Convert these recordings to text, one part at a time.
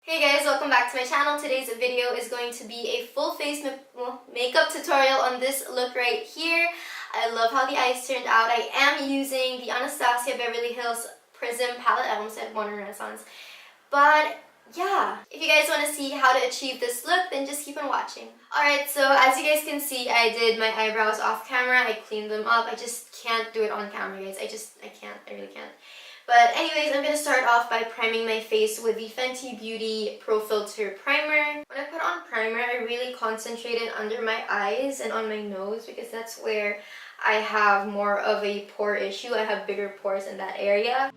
Hey guys, welcome back to my channel. Today's video is going to be a full face makeup tutorial on this look right here. I love how the eyes turned out. I am using the Anastasia Beverly Hills Prism palette. I almost said Modern Renaissance. But yeah, if you guys want to see how to achieve this look, then just keep on watching. Alright, so as you guys can see, I did my eyebrows off camera. I cleaned them up. I just can't do it on camera, guys. I can't. I really can't. But anyways, I'm going to start off by priming my face with the Fenty Beauty Pro Filt'r primer. When I put on primer, I really concentrated under my eyes and on my nose because that's where I have more of a pore issue. I have bigger pores in that area.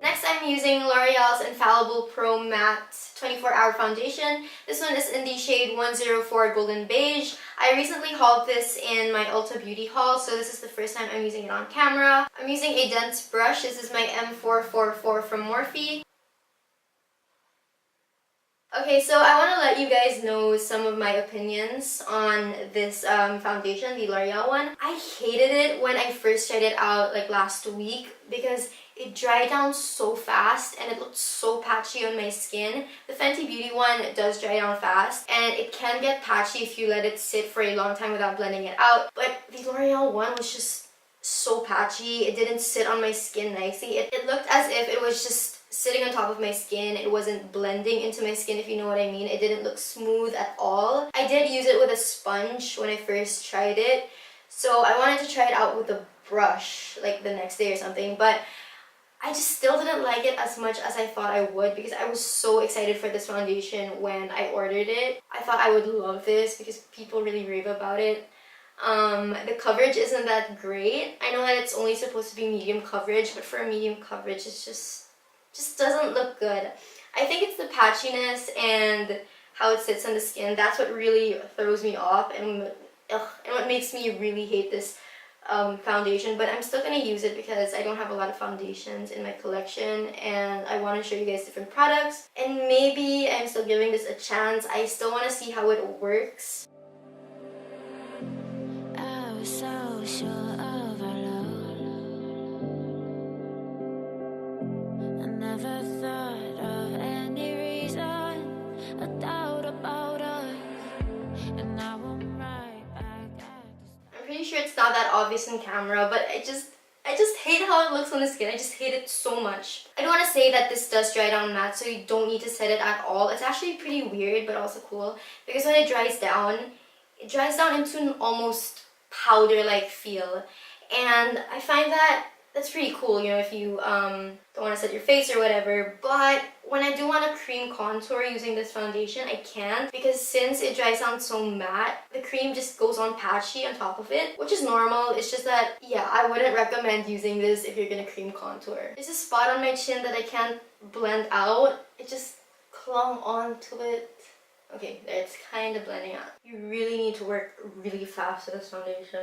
Next, I'm using L'Oreal's Infallible Pro Matte 24-Hour Foundation. This one is in the shade 104 Golden Beige. I recently hauled this in my Ulta Beauty haul, so this is the first time I'm using it on camera. I'm using a dense brush. This is my M444 from Morphe. Okay, so I want to let you guys know some of my opinions on this foundation, the L'Oreal one. I hated it when I first tried it out like last week because it dried down so fast and it looked so patchy on my skin. The Fenty Beauty one does dry down fast and it can get patchy if you let it sit for a long time without blending it out. But the L'Oreal one was just so patchy. It didn't sit on my skin nicely. It looked as if it was just sitting on top of my skin. It wasn't blending into my skin, if you know what I mean. It didn't look smooth at all. I did use it with a sponge when I first tried it. So I wanted to try it out with a brush like the next day or something. But I just still didn't like it as much as I thought I would because I was so excited for this foundation when I ordered it. I thought I would love this because people really rave about it. The coverage isn't that great. I know that it's only supposed to be medium coverage, but for medium coverage it's just doesn't look good. I think it's the patchiness and how it sits on the skin. That's what really throws me off and what makes me really hate this foundation, but I'm still going to use it because I don't have a lot of foundations in my collection and I want to show you guys different products and maybe I'm still giving this a chance. I still want to see how it works. I was so sure of our love. I never thought of any reason, a doubt about us, and now I'm right back at I'm pretty sure it's not that obvious on camera, but I just hate how it looks on the skin. I just hate it so much. I do want to say that this does dry down matte, so you don't need to set it at all. It's actually pretty weird, but also cool, because when it dries down into an almost powder-like feel. And I find that that's pretty cool, you know, if you don't want to set your face or whatever. But when I do want to cream contour using this foundation, I can't because since it dries down so matte, the cream just goes on patchy on top of it, which is normal. It's just that, yeah, I wouldn't recommend using this if you're gonna cream contour. There's a spot on my chin that I can't blend out. It just clung onto it. Okay, there, it's kind of blending out. You really need to work really fast with this foundation.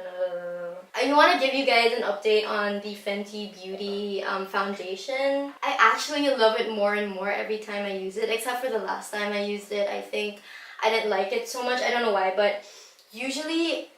I want to give you guys an update on the Fenty Beauty foundation. I actually love it more and more every time I use it, except for the last time I used it. I think I didn't like it so much. I don't know why, but usually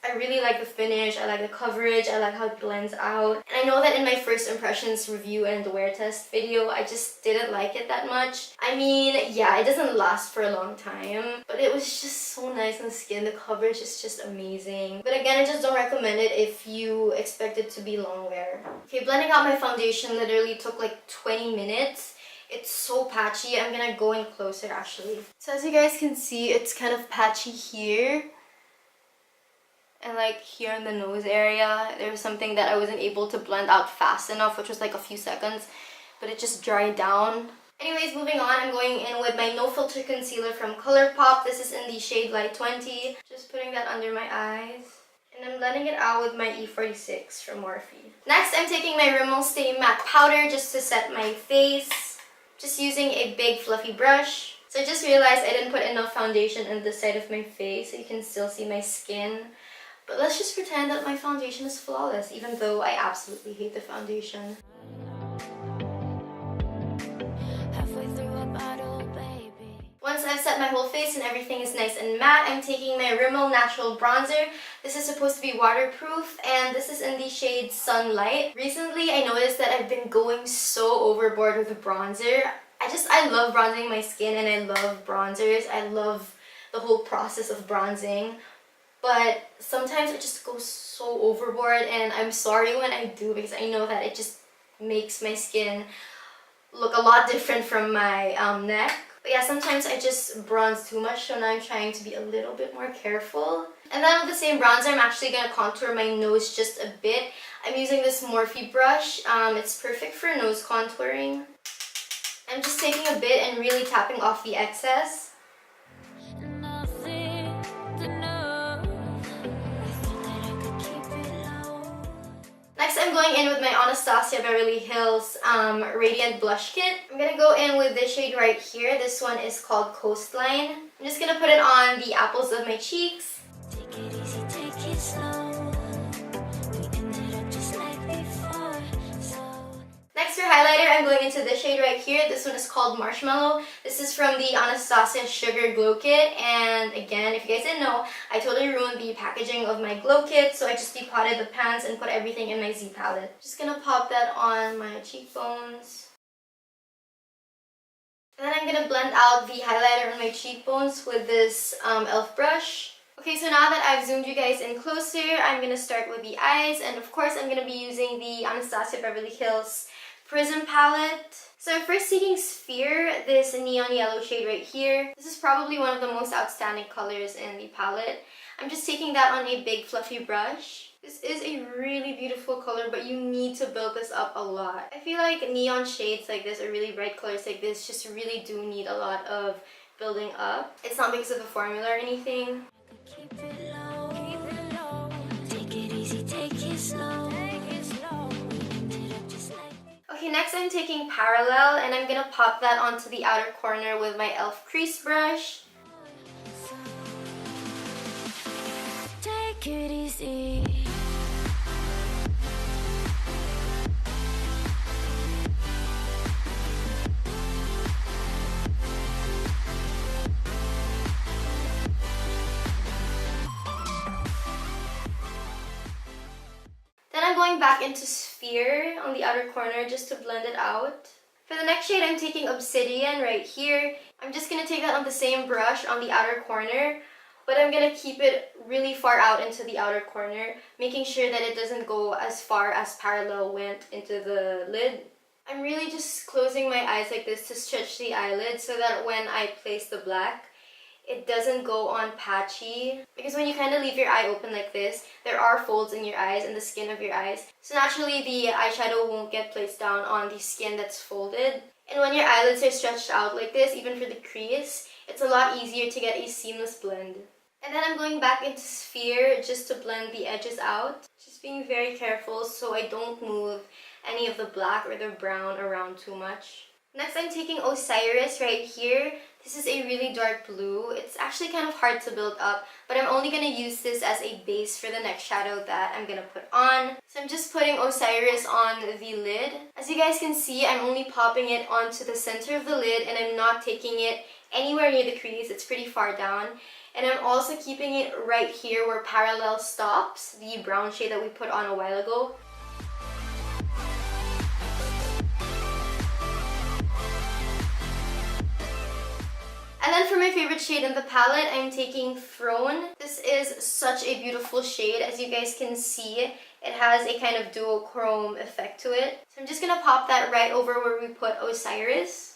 I really like the finish, I like the coverage, I like how it blends out. And I know that in my first impressions review and the wear test video, I just didn't like it that much. I mean, yeah, it doesn't last for a long time, but it was just so nice on the skin. The coverage is just amazing. But again, I just don't recommend it if you expect it to be long wear. Okay, blending out my foundation literally took like 20 minutes. It's so patchy. I'm gonna go in closer actually. So as you guys can see, it's kind of patchy here. And like here in the nose area, there was something that I wasn't able to blend out fast enough, which was like a few seconds, but it just dried down. Anyways, moving on, I'm going in with my No Filter Concealer from Colourpop. This is in the shade Light 20. Just putting that under my eyes. And I'm blending it out with my E46 from Morphe. Next, I'm taking my Rimmel Stay Matte Powder just to set my face. Just using a big fluffy brush. So I just realized I didn't put enough foundation on this side of my face, so you can still see my skin. But let's just pretend that my foundation is flawless, even though I absolutely hate the foundation. Once once I've set my whole face and everything is nice and matte, I'm taking my Rimmel Natural Bronzer. This is supposed to be waterproof, and this is in the shade Sunlight. Recently, I noticed that I've been going so overboard with the bronzer. I love bronzing my skin, and I love bronzers. I love the whole process of bronzing. But sometimes I just go so overboard, and I'm sorry when I do, because I know that it just makes my skin look a lot different from my neck. But yeah, sometimes I just bronze too much, so now I'm trying to be a little bit more careful. And then with the same bronzer, I'm actually going to contour my nose just a bit. I'm using this Morphe brush. It's perfect for nose contouring. I'm just taking a bit and really tapping off the excess. Next, I'm going in with my Anastasia Beverly Hills Radiant Blush Kit. I'm going to go in with this shade right here. This one is called Coastline. I'm just going to put it on the apples of my cheeks. Take it easy, take it slow. We ended up just like before. Next for highlighter, I'm going into this shade right here. This one is called Marshmallow. This is from the Anastasia Sugar Glow Kit. And again, if you guys didn't know, I totally ruined the packaging of my glow kit. So I just depotted the pans and put everything in my Z palette. Just gonna pop that on my cheekbones. And then I'm gonna blend out the highlighter on my cheekbones with this e.l.f. brush. Okay, so now that I've zoomed you guys in closer, I'm gonna start with the eyes. And of course, I'm gonna be using the Anastasia Beverly Hills Prism palette. So I'm first taking Sphere, this neon yellow shade right here. This is probably one of the most outstanding colors in the palette. I'm just taking that on a big fluffy brush. This is a really beautiful color, but you need to build this up a lot. I feel like neon shades like this, or really bright colors like this, just really do need a lot of building up. It's not because of the formula or anything. Keep it low, take it easy, take it slow. Okay, next I'm taking Parallel, and I'm gonna pop that onto the outer corner with my e.l.f. crease brush. Take it easy. Then I'm going back into Sphere on the outer corner just to blend it out. For the next shade, I'm taking Obsidian right here. I'm just going to take that on the same brush on the outer corner, but I'm going to keep it really far out into the outer corner, making sure that it doesn't go as far as Parallel went into the lid. I'm really just closing my eyes like this to stretch the eyelid so that when I place the black, it doesn't go on patchy, because when you kind of leave your eye open like this, there are folds in your eyes and the skin of your eyes. So naturally, the eyeshadow won't get placed down on the skin that's folded. And when your eyelids are stretched out like this, even for the crease, it's a lot easier to get a seamless blend. And then I'm going back into Sphere just to blend the edges out. Just being very careful so I don't move any of the black or the brown around too much. Next, I'm taking Osiris right here. This is a really dark blue. It's actually kind of hard to build up, but I'm only going to use this as a base for the next shadow that I'm going to put on. So I'm just putting Osiris on the lid. As you guys can see, I'm only popping it onto the center of the lid, and I'm not taking it anywhere near the crease. It's pretty far down. And I'm also keeping it right here where Parallel stops, the brown shade that we put on a while ago. And then for my favorite shade in the palette, I'm taking Throne. This is such a beautiful shade. As you guys can see, it has a kind of duochrome effect to it. So I'm just going to pop that right over where we put Osiris.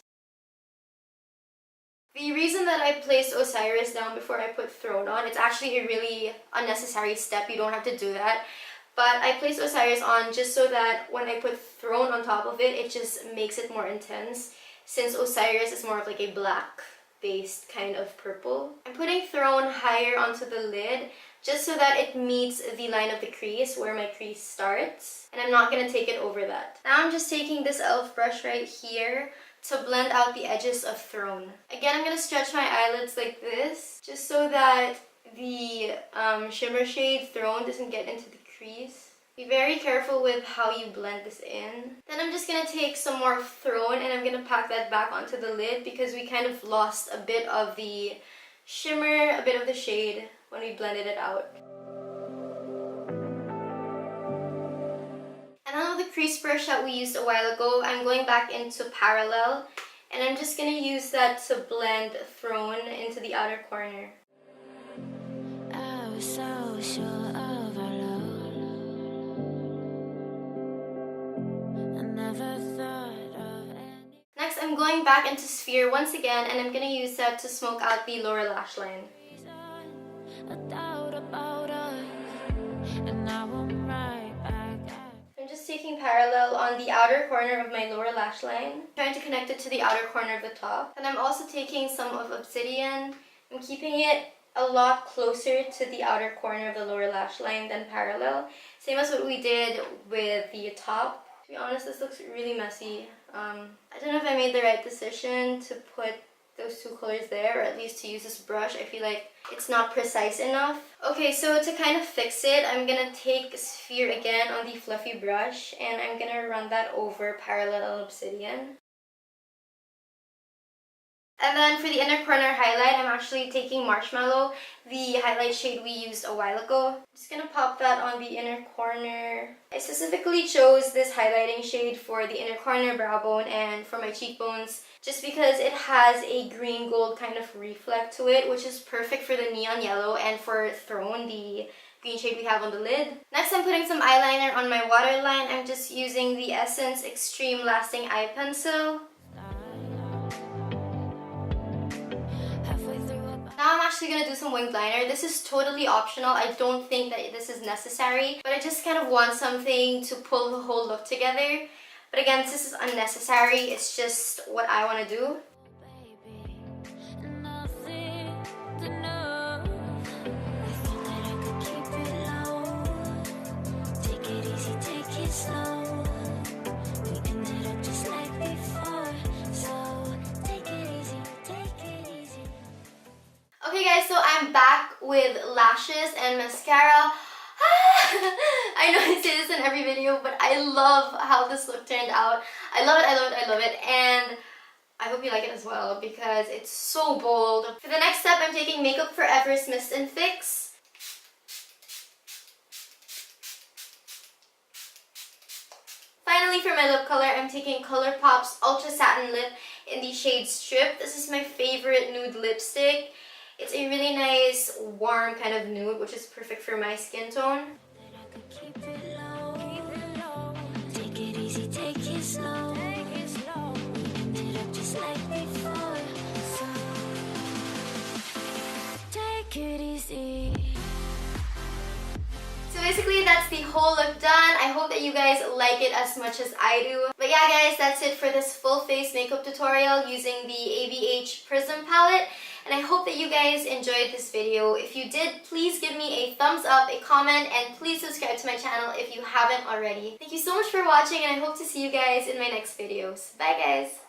The reason that I placed Osiris down before I put Throne on, it's actually a really unnecessary step. You don't have to do that. But I placed Osiris on just so that when I put Throne on top of it, it just makes it more intense, since Osiris is more of like a black based kind of purple. I'm putting Throne higher onto the lid just so that it meets the line of the crease where my crease starts, and I'm not going to take it over that. Now I'm just taking this e.l.f. brush right here to blend out the edges of Throne. Again, I'm going to stretch my eyelids like this just so that the shimmer shade Throne doesn't get into the crease. Be very careful with how you blend this in. Then I'm just gonna take some more Throne and I'm gonna pack that back onto the lid because we kind of lost a bit of the shimmer, a bit of the shade when we blended it out. And then with the crease brush that we used a while ago, I'm going back into Parallel and I'm just gonna use that to blend Throne into the outer corner. I was so sure of our love. I never thought of any. Next, I'm going back into Sphere once again and I'm gonna use that to smoke out the lower lash line. A doubt about us, and now I'm right back at. I'm just taking Parallel on the outer corner of my lower lash line, trying to connect it to the outer corner of the top. And I'm also taking some of Obsidian. I'm keeping it a lot closer to the outer corner of the lower lash line than Parallel. Same as what we did with the top. To be honest, this looks really messy. I don't know if I made the right decision to put those two colors there, or at least to use this brush. I feel like it's not precise enough. Okay, so to kind of fix it, I'm gonna take Sphere again on the fluffy brush and I'm gonna run that over Parallel and Obsidian. And then for the inner corner highlight, I'm actually taking Marshmallow, the highlight shade we used a while ago. I'm just gonna pop that on the inner corner. I specifically chose this highlighting shade for the inner corner brow bone and for my cheekbones just because it has a green gold kind of reflect to it, which is perfect for the neon yellow and for Throne, the green shade we have on the lid. Next, I'm putting some eyeliner on my waterline. I'm just using the Essence Extreme Lasting Eye Pencil. Now I'm actually going to do some winged liner. This is totally optional. I don't think that this is necessary, but I just kind of want something to pull the whole look together. But again, this is unnecessary. It's just what I want to do. Okay guys, so I'm back with lashes and mascara. I know I say this in every video, but I love how this look turned out. I love it, I love it, I love it. And I hope you like it as well because it's so bold. For the next step, I'm taking Makeup Forever's Mist and Fix. Finally, for my lip color, I'm taking Colourpop's Ultra Satin Lip in the shade Strip. This is my favorite nude lipstick. It's a really nice, warm kind of nude, which is perfect for my skin tone. So basically, that's the whole look done. I hope that you guys like it as much as I do. But yeah guys, that's it for this full face makeup tutorial using the ABH Prism palette. And I hope that you guys enjoyed this video. If you did, please give me a thumbs up, a comment, and please subscribe to my channel if you haven't already. Thank you so much for watching and I hope to see you guys in my next videos. Bye guys!